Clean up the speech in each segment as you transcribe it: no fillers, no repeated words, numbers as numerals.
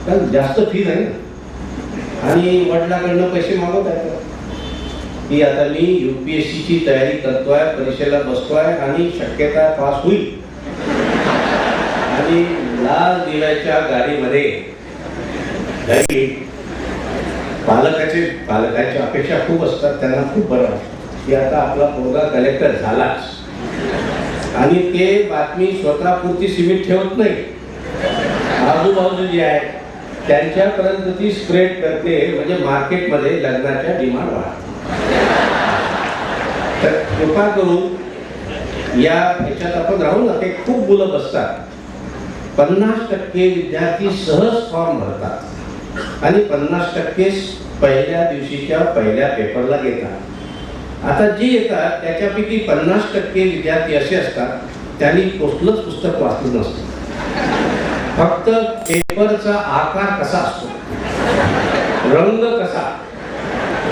कारण जास्त फी नाही ना, आणि वडिलांकडनं पैसे मागवत आहेत की आता मी UPSCची तयारी करतोय, परीक्षेला बसतोय आणि शक्यता पास होईल, आणि लाल दिव्याच्या गाडीमध्ये घरी पालकाची अपेक्षा खूप असतात. त्यांना खूप बरं वाटतं की आता आपला पोरगा कलेक्टर झालाच, आणि ते बातमी स्वतःपुरती सीमित ठेवत नाही, आजूबाजू जे आहे त्यांच्यापर्यंत ती स्प्रेड करते, म्हणजे मार्केटमध्ये लग्नाच्या डिमांड वाढतात. तर कृपा करून याच्यात आपण राहू ना, ते खूप मुलं बसतात, 50% विद्यार्थी सहज फॉर्म भरतात आणि 50% पहिल्या दिवशीच्या पहिल्या पेपरला येतात. आता जे येतात त्याच्यापैकी 50% विद्यार्थी असे असतात त्यांनी कुठलंच पुस्तक वाचलं नसतं, फक्त पेपरचा आकार कसा असतो, रंग कसा.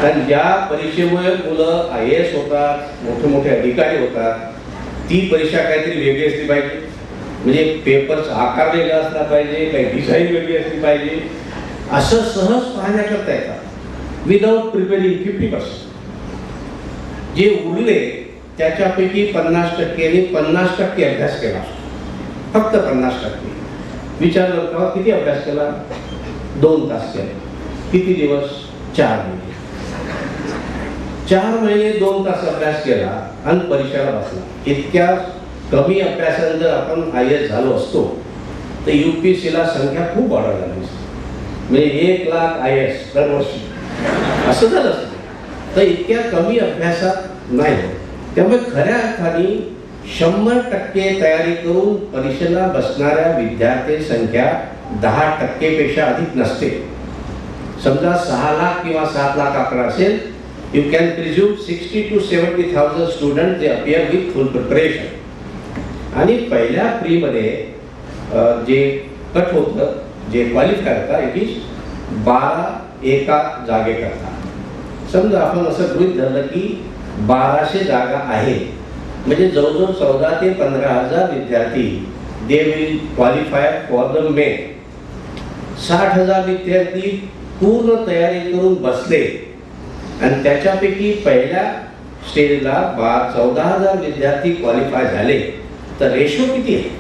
कारण ज्या परीक्षेमुळे मुलं IAS होतात, मोठे मोठे अधिकारी होतात, ती परीक्षा काहीतरी वेगळी असली पाहिजे, म्हणजे पेपरचा आकार वेगळा असला पाहिजे, काही डिझाईन वेगळी असली पाहिजे, असं सहज पाहण्याकरता येतात विदाउट प्रिपेरिंग 50%. जे उरले त्याच्यापैकी 50%नी 50% अभ्यास केला असतो, फक्त 50%. विचारलं का किती अभ्यास केला? 2 तास केले. किती दिवस? 4 महिने. 4 महिने 2 तास अभ्यास केला आणि परीक्षेला बसला. इतक्या कमी अभ्यासाने जर आपण IAS झालो असतो तर UPSCला संख्या खूप वाढायला लागली, म्हणजे 1 लाख IAS दरवर्षी असं झालं असतं. तर इतक्या कमी अभ्यासात नाही. त्यामुळे खऱ्या अर्थाने 100% तयारी करून परीक्षेला बसणाऱ्या विद्यार्थी संख्या 10% पेक्षा अधिक नसते. समजा 6 लाख किंवा 7 लाख आकडा असेल, you can presume 60 to 70,000 students they appear with full preparation. आणि पहिल्या प्रीमध्ये जे कट होतं, जे क्वालिफाय होता, इट इज 12 एका जागेकरता. समजा आपण असं गृहीत धरलं की 1200 जागा आहे, म्हणजे जवळजवळ 14 ते 15,000 विद्यार्थी they will qualify for the main. 60,000 विद्यार्थी पूर्ण तयारी करून बसले आणि त्याच्यापैकी पहिल्या स्टेजला 14,000 विद्यार्थी क्वालिफाय झाले, तर रेशो किती आहे?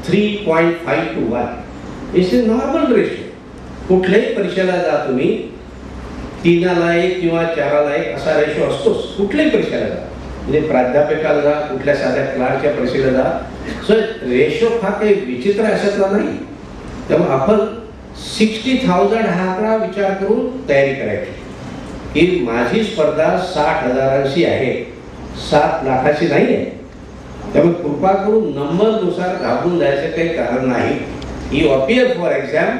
3.5 to 1. It's a normal ratio. कुठल्याही परीक्षेला जा तुम्ही, 3ला 1 किंवा 4ला 1 असा रेशो असतोच. कुठल्याही परीक्षेला जा, म्हणजे प्राध्यापकाला जा, कुठल्या साध्या क्लार्कच्या परीक्षेला जा, सो रेशो हा काही विचित्र अशातला नाही. त्यामुळे आपण 60,000 हा आकडा विचार करून तयारी करायची की माझी स्पर्धा 60,000शी आहे, 7 लाखाची नाही आहे. त्यामुळे कृपा करून नंबरनुसार घाबरून जायचं काही कारण नाही. यू अपियर फॉर एक्झाम,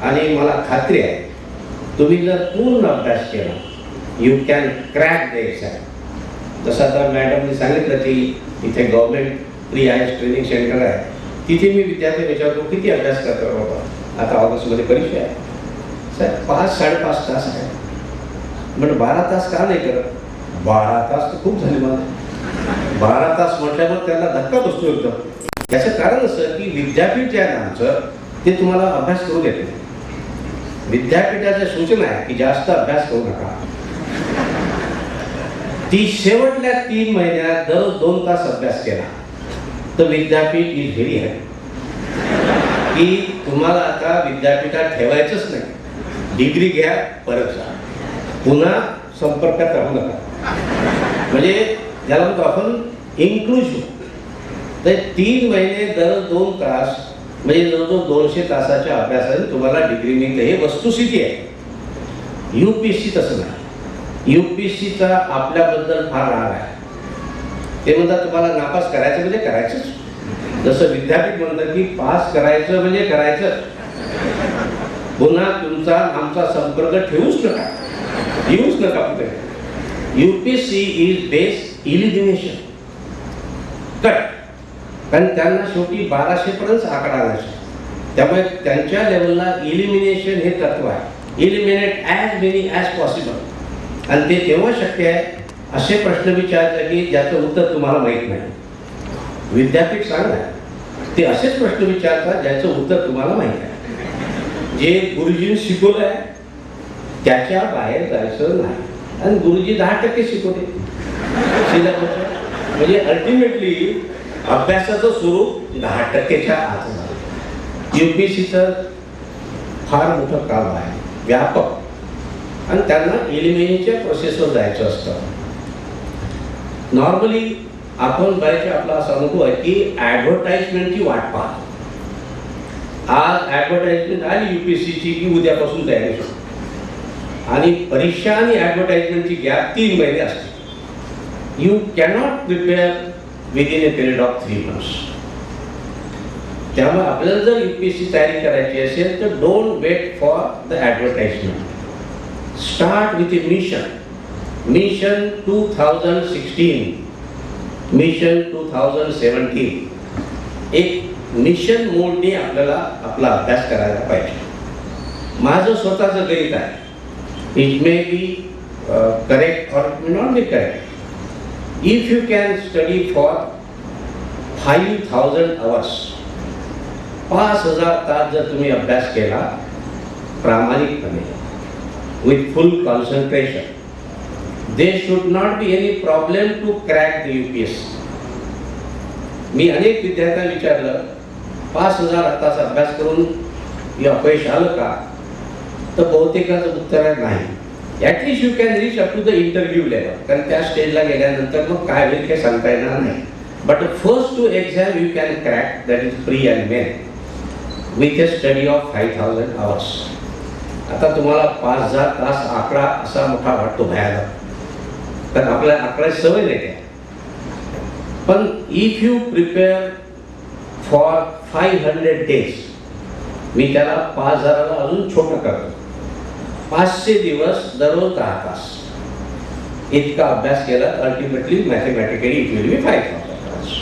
आणि मला खात्री आहे तुम्ही जर पूर्ण अभ्यास केला you can crack the exam. जसं आता मॅडमनी सांगितलं की इथे government pre IAS training centre आहे, तिथे मी विद्यार्थी विचारतो किती अभ्यास करतो बाबा, आता ऑगस्टमध्ये परीक्षा आहे सर, 5-5.5 तास आहे. म्हणजे 12 तास का नाही करत? 12 तास तर खूप झाले मला. 12 तास म्हटल्यावर त्यांना धक्का बसतो एकदम. याचं कारण असं की विद्यापीठ जे आहे आमचं ते तुम्हाला अभ्यास करू देत नाही. विद्यापीठाच्या सूचना आहे की जास्त अभ्यास करू नका. ती शेवटल्या 3 महिन्यात दररोज 2 तास अभ्यास केला तर विद्यापीठ इज व्हेरी हॅपी की तुम्हाला आता विद्यापीठात ठेवायचंच नाही. डिग्री घ्या, परत जा, पुन्हा संपर्कात राहू नका. म्हणजे ज्याला म्हणतो आपण इन्क्लुझिव्ह. तर 3 महिने दररोज 2 तास म्हणजे जवळजवळ 200 तासाच्या अभ्यासाने तुम्हाला डिग्री मिळते. हे वस्तुस्थिती आहे. UPSC तसं नाही. UPSCचा आपल्याबद्दल फार राग आहे. ते म्हणतात तुम्हाला नापास करायचं म्हणजे करायचंच. जसं विद्यापीठ म्हणतात की पास करायचं म्हणजे करायचं, पुन्हा तुमचा आमचा संपर्क ठेवूच नका, येऊच नका कुठे. UPSC is based elimination cut, कारण त्यांना शेवटी 1200 पर्यंत आकडा आणायचा. त्यामुळे त्यांच्या लेवलला इलिमिनेशन हे तत्व आहे. Eliminate as many as possible. आणि ते तेव्हा शक्य आहे असे प्रश्न विचारतात की ज्याचं उत्तर तुम्हाला माहीत नाही. विद्यापीठ चांगलं आहे, ते असेच प्रश्न विचारतात ज्याचं उत्तर तुम्हाला माहीत आहे. जे गुरुजींनी शिकवलं आहे त्याच्या बाहेर जायचं नाही. आणि गुरुजी 10% शिकवते सिलेबस. म्हणजे अल्टिमेटली अभ्यासाचं स्वरूप 10%च्या आत झालं. UPSCचं फार मोठं काम आहे, व्यापक, आणि त्यांना एलिमिनेशनच्या प्रोसेसवर जायचं असतं. नॉर्मली आपण बऱ्याचशा आपला असा अनुभव आहे की ॲडव्हर्टाइजमेंटची वाट पाहतो. आज ॲडव्हर्टाइजमेंट आली UPSCची की उद्यापासून तयारी सुरू, आणि परीक्षा आणि ॲडव्हर्टाइजमेंटची गॅप 3 महिने असते. You cannot prepare within A period of 3 months. त्यामुळे आपल्याला जर UPSC तयारी करायची असेल तर don't wait for the advertisement. Start with a mission 2016, mission 2017. एक मिशन मोडने आपल्याला आपला अभ्यास करायला पाहिजे. माझं स्वतःचं गणित आहे. इट मे बी करेक्ट और may not be correct. If you can study for 5,000 hours, 5,000 तास जर तुम्ही अभ्यास केला प्रामाणिकपणे, with full concentration, there should not be any problem to crack the UPSC. मी अनेक विद्यार्थ्यांना विचारलं 5,000 तास अभ्यास करून अपयश आलं का, तर बहुतेकाचं उत्तर आहे नाही. At least you can reach up to the interview level, कारण त्या स्टेजला गेल्यानंतर मग काय होईल काही सांगता येणार नाही. But first two exam you can crack, that is pre and main, with a study of 5,000 hours. आता तुम्हाला 5,000 तास आकडा असा मोठा वाटतो, भयानक, तर आपल्याला आकड्याची सवय नाही आहे. पण if you prepare for 500 days, मी त्याला 5,000ला अजून छोटं करतो, 500 दिवस दररोज 10 तास इतका अभ्यास केला, अल्टिमेटली मॅथमॅटिकली इट विल बी 5,000 तास.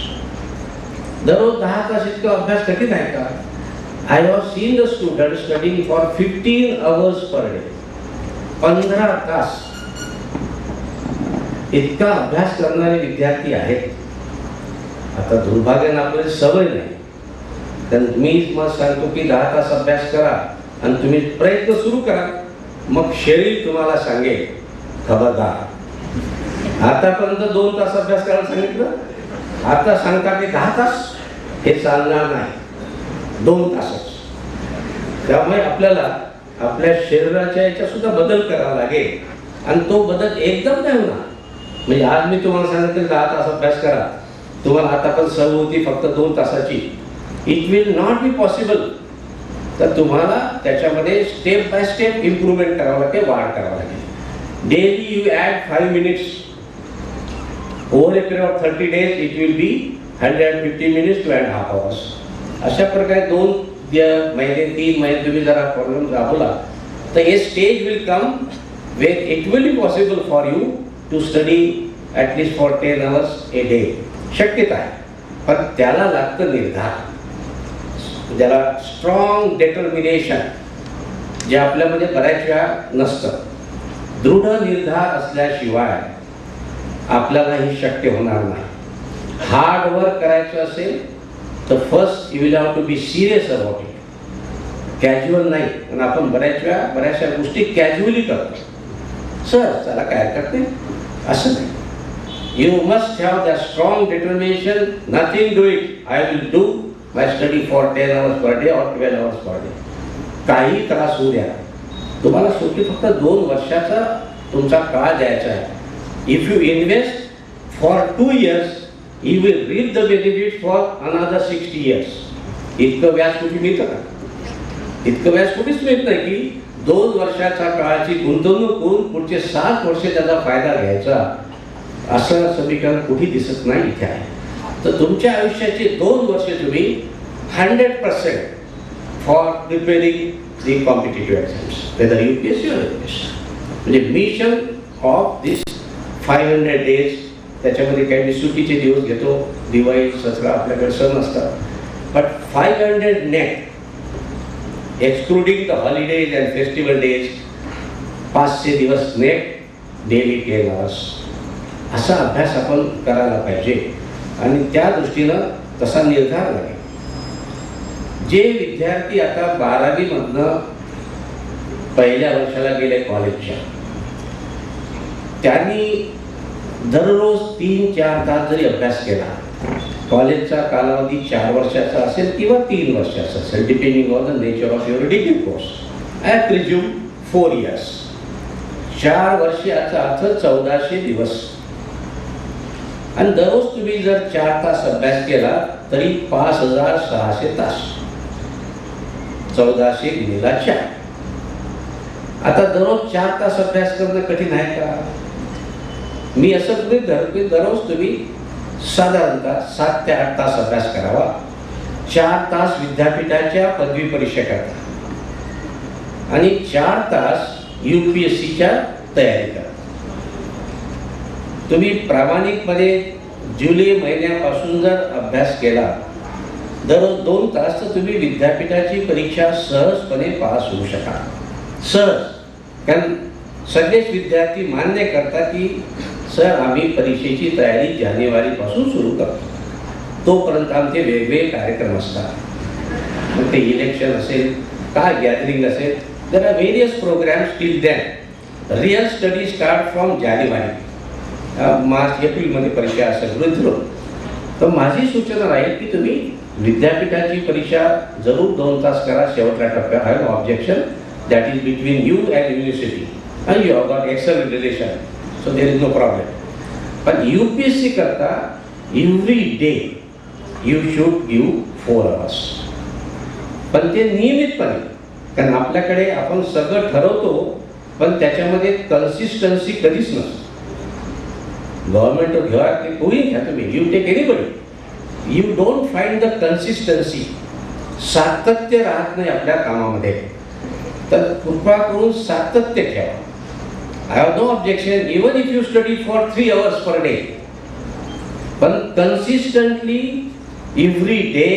दररोज 10 तास इतका अभ्यास कठीण आहे का? I have seen the student studying for 15 hours per day. 15 तास इतका अभ्यास करणारे विद्यार्थी आहेत. आता दुर्भाग्यानं आपल्याला सवय नाही, तर मी मग सांगतो की 10 तास अभ्यास करा आणि तुम्ही प्रयत्न सुरू करा, मग शरीर तुम्हाला सांगेल खबरदार. आतापर्यंत 2 तास अभ्यास करायला सांगितलं, आता सांगता की 10 तास, हे चालणार नाही, 2 तासच. त्यामुळे आपल्याला आपल्या शरीराच्या याच्यात सुद्धा बदल करावा लागेल, आणि तो बदल एकदम नाही होणार. म्हणजे आज मी तुम्हाला सांगितलं 10 तास अभ्यास करा, तुम्हाला आता पण सवय होती फक्त 2 तासाची, it will not be possible. तर तुम्हाला त्याच्यामध्ये स्टेप बाय स्टेप इम्प्रूव्हमेंट करावं लागेल, वाढ करावं लागेल. Daily you add 5 minutes. Over a period of 30 days it will be 150 minutes to 1.5 hours. अशा प्रकारे 2 महिने 3 महिने तुम्ही जरा प्रॉब्लेम राबवला तर हे stage will come when it will be possible for you to study at least for 10 hours a day. शक्यता आहे, पण त्याला लागतं निर्धार, ज्याला स्ट्रॉंग डिटर्मिनेशन, जे आपल्यामध्ये बऱ्याच वेळा नसतं. दृढ निर्धार असल्याशिवाय आपल्याला हे शक्य होणार नाही. हार्ड वर्क करायचं असेल तर first you will have to be serious about it, casual नाही. आणि आपण बऱ्याचशा गोष्टी कॅज्युअली करतो, सर चला काय हरकत नाही, असं नाही. You must have the strong determination, nothing do it. I will do my study for 10 hours per day or 12 hours per day. काही त्रास होऊ द्या, तुम्हाला शेवटी फक्त 2 वर्षाचा तुमचा काळ द्यायचा आहे. If you invest for 2 years, you will reap the benefits for another 60 years. इतकं व्याज कुठे मिळतं का? इतकं व्याज कुठेच मिळत नाही की 2 वर्षाच्या काळाची गुंतवणूक करून पुढचे 7 वर्ष त्याचा फायदा घ्यायचा, असं समीकरण कुठे दिसत नाही इथे आहे. तर तुमच्या आयुष्याचे 2 वर्ष तुम्ही 100% for preparing the competitive exams, whether UPSC or UPSC. म्हणजे मिशन ऑफ दिस 500 days. त्याच्यामध्ये काही मी सुट्टीचे दिवस घेतो, दिवाळी दसरा आपल्याकडे सण असतात, but 500 net excluding the holidays and festival days, 500 दिवस नेट, डेली 10 hours. असा अभ्यास आपण करायला पाहिजे, आणि त्या दृष्टीनं तसा निर्धार लागेल. जे विद्यार्थी आता 12वी मधनं पहिल्या वर्षाला गेले कॉलेजच्या, त्यांनी दररोज 3-4 तास जरी अभ्यास केला, कॉलेजचा कालावधी 4 वर्षाचा असेल किंवा 3 वर्षाचा असेल, depending on the nature of your degree course, I presume 4 years, 4 वर्षाचा अर्थ 1400 दिवस. आणि दररोज तुम्ही जर 4 तास अभ्यास केला तरी 5600 तास, 1400 गुणिले 4. आता दररोज 4 तास अभ्यास करणं कठीण आहे का? मी असं गृहीत धरतो की दररोज तुम्ही साधारणतः 7 ते 8 तास अभ्यास करावा, 4 तास विद्यापीठाच्या पदवी परीक्षा करता आणि 4 तास UPSCच्या तयारी करा. तुम्ही प्रामाणिकपणे जुलै महिन्यापासून जर अभ्यास केला दररोज 2 तास, तर तुम्ही विद्यापीठाची परीक्षा सहजपणे पास होऊ शकाल. सहज. कारण सगळेच विद्यार्थी मान्य करतात की सर आम्ही परीक्षेची तयारी जानेवारीपासून सुरू करतो. तोपर्यंत आमचे वेगवेगळे कार्यक्रम असतात. मग ते इलेक्शन असेल, काय गॅदरिंग असेल, there are various programmes till then. Real study start from January. मार्च एप्रिलमध्ये परीक्षा असेल धरून. तर माझी सूचना राहील की तुम्ही विद्यापीठाची परीक्षा जरूर 2 तास करा शेवटच्या टप्प्यात. I have objection that is between you and university and you have got excellent relation, so there is no problem. But UPSC करता every day you should give 4 hours. पण ते नियमितपणे, कारण आपल्याकडे आपण सगळं ठरवतो पण त्याच्यामध्ये कन्सिस्टन्सी कधीच नसते. गव्हर्नमेंट घ्या ते कोणी घ्या तुम्ही, you take anybody, you don't find the consistency. सातत्य राहत नाही आपल्या कामामध्ये. तर कृपा करून सातत्य ठेवा. I have no objection even if you study for 3 hours per day, but consistently every day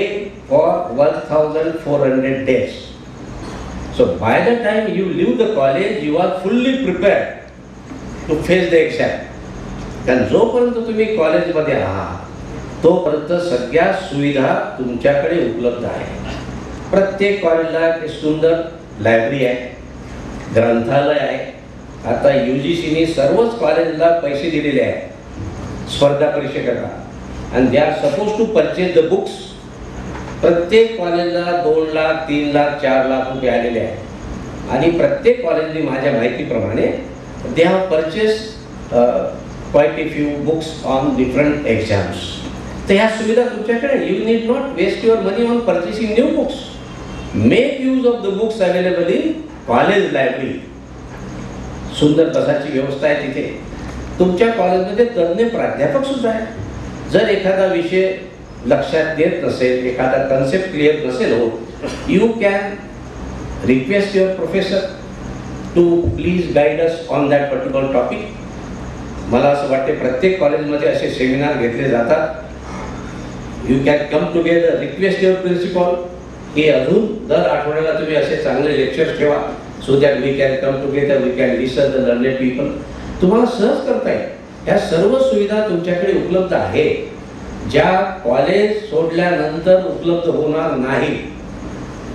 for 1400 days. So by the time you leave the college you are fully prepared to face the exam. कारण जोपर्यंत तुम्ही कॉलेजमध्ये आहात तोपर्यंत सगळ्या सुविधा तुमच्याकडे उपलब्ध आहे. प्रत्येक कॉलेजला एक सुंदर लायब्ररी आहे, ग्रंथालय आहे. आता UGCने सर्वच कॉलेजला पैसे दिलेले आहेत स्पर्धा परीक्षेकरता, आणि they are supposed to purchase the books. प्रत्येक कॉलेजला 2 लाख 3 लाख 4 लाख रुपये आलेले आहेत. आणि प्रत्येक कॉलेजने माझ्या माहितीप्रमाणे they have purchase quite a few books on different exams. तर ह्या सुविधा तुमच्याकडे. You need not waste your money on purchasing new books. Make use of the books available in college library. सुंदर बसाची व्यवस्था आहे तिथे. तुमच्या कॉलेजमध्ये तज्ञ प्राध्यापक सुद्धा आहे. जर एखादा विषय लक्षात येत नसेल, एखादा कन्सेप्ट क्लिअर नसेल होत, you can request your professor to please guide us on that particular topic. मला असं वाटते प्रत्येक कॉलेजमध्ये असे सेमिनार घेतले जातात. You can come together, request your principal की अजून दर आठवड्याला तुम्ही असे चांगले लेक्चर्स ठेवा, so that we can come together, we can listen the learned people. तुम्हाला सहज करता येईल. ह्या सर्व सुविधा तुमच्याकडे उपलब्ध आहे, ज्या कॉलेज सोडल्यानंतर उपलब्ध होणार नाही.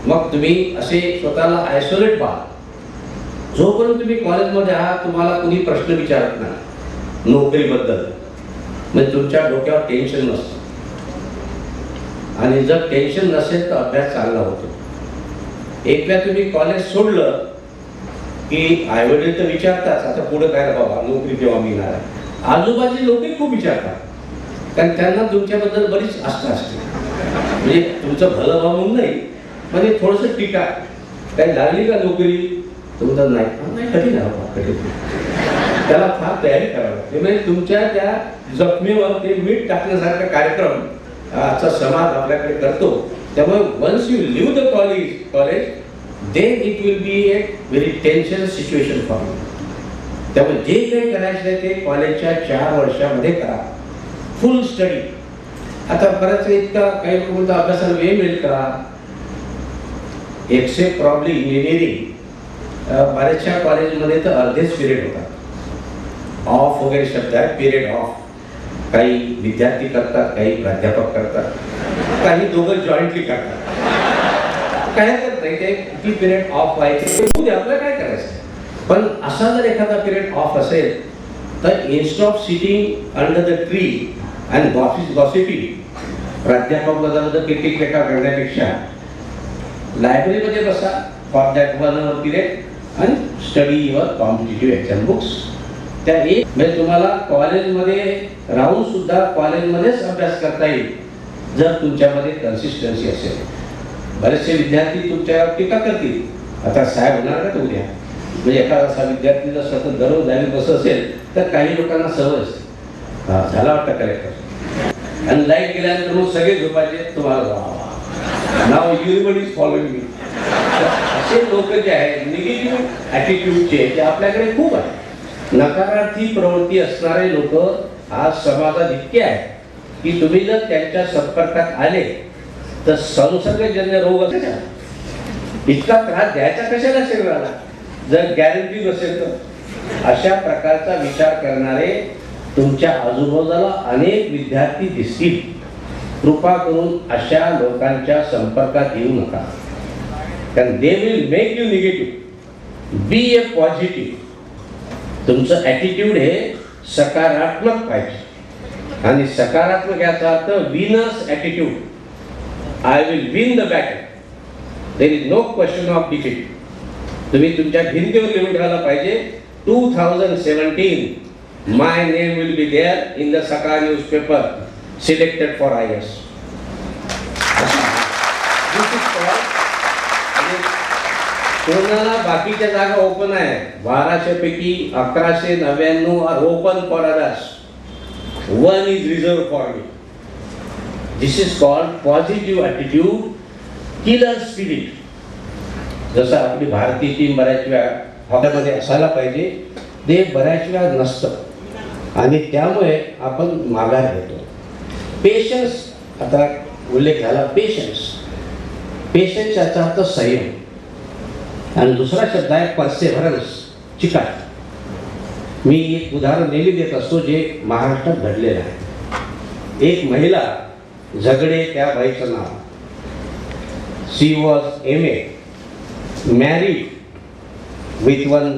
मग तुम्ही असे स्वतःला आयसोलेट व्हा. जोपर्यंत तुम्ही कॉलेजमध्ये आहात तुम्हाला कुणी प्रश्न विचारत नाही नोकरीबद्दल, म्हणजे तुमच्या डोक्यावर टेन्शन नसतं. आणि जर टेन्शन नसेल तर अभ्यास चांगला होतो. एकदा तुम्ही कॉलेज सोडलं की आईवडील तर विचारतात आता पुढे काय बाबा, नोकरी केव्हा मिळणार आहे. आजूबाजूचे लोकही खूप विचारतात, कारण त्यांना तुमच्याबद्दल बरीच आस्था असते. म्हणजे तुमचं भलं व्हावं म्हणून नाही, म्हणजे थोडंसं टीका, काही लागली का नोकरी, तुमचं नाही कठीण आहे बाबा, कठीण. त्याला फार तयारी करावी लागते. म्हणजे तुमच्या त्या जखमीवर ते मीठ टाकण्यासारखा कार्यक्रम आजचा समाज आपल्याकडे करतो. त्यामुळे once you leave the college then it will be a very tension situation for you. त्यामुळे जे काही करायचं आहे ते कॉलेजच्या 4 वर्षामध्ये करा, फुल स्टडी. आता बऱ्याच इतका काही लोक अभ्यासाला वेळ मिळेल का? एक्सेप्ट प्रॉब्ली इंजिनिअरिंग, बऱ्याचशा कॉलेजमध्ये तर अर्धेच पिरियड होतात. ऑफ वगैरे शब्द आहे, पिरियड ऑफ. काही विद्यार्थी करतात, काही प्राध्यापक करतात, काही दोघं जॉईंटली करतात. काय करत नाही. नाही ते किती पिरियड ऑफ आहे ते आपल्याला काय करायचं. पण असा जर एखादा पिरियड ऑफ असेल तर instead of sitting under the tree and gossiping, प्राध्यापक पदावर टिका करण्यापेक्षा लायब्ररीमध्ये बसा फॉर दॅट 1 hour पिरियड आणि study your competitive exam books. त्या एक म्हणजे तुम्हाला कॉलेजमध्ये राहून सुद्धा कॉलेजमध्येच अभ्यास करता येईल जर तुमच्यामध्ये कन्सिस्टन्सी असेल. बरेचसे विद्यार्थी तुमच्यावर टीका करतील, आता साहेब होणार का उद्या, म्हणजे एखादा असा विद्यार्थी जर सतत दररोज लाईव्ह बसत असेल तर काही लोकांना सवय असते, झाला वाटतं कलेक्टर, आणि लाईव्ह केल्यानंतर मग सगळे झोपायचे, तुम्हाला नाव एव्हरीबडी इज फॉलोइंग मी. असे लोक जे आहेत निगेटिव्ह ॲटिट्यूडचे ते आपल्याकडे खूप आहेत. नकारार्थी प्रवृत्ती असणारे लोक आज समाजात इतके आहेत की तुम्ही जर त्यांच्या संपर्कात आले तर संसर्गजन्य रोग असेल, इतका त्रास द्यायचा कशाला शरीराला जर गॅरंटी नसेल तर. अशा प्रकारचा विचार करणारे तुमच्या आजूबाजूला अनेक विद्यार्थी दिसतील. कृपा करून अशा लोकांच्या संपर्कात येऊ नका, कारण they will make you negative. Be a positive. तुमचं ॲटिट्यूड हे सकारात्मक पाहिजे, आणि सकारात्मक याचा अर्थ winners attitude. I will win the battle, there is no question of defeat. तुम्ही तुमच्या भिंतीवर लिहून ठेवायला पाहिजे 2017 my name will be there in the Sakal newspaper selected for IAS. कोणाला बाकीच्या जागा ओपन आहे, 1200 पैकी 1199 are open for others, 1 is reserve for me. This is called positive attitude, killer spirit. जसं आपली भारतीय टीम बऱ्याच वेळा हॉकीमध्ये असायला पाहिजे, ते बऱ्याच वेळा नसतं आणि त्यामुळे आपण माघार घेतो. पेशन्स, आता उल्लेख झाला पेशन्स. पेशन्स याचा अर्थ संयम, आणि दुसरा शब्द आहे परसेव्हरन्स, चिकाटी. मी एक उदाहरण नेहमी देत असतो जे महाराष्ट्रात घडलेलं आहे. एक महिला, झगडे त्या बाईचं नाव, शी was MA, married with one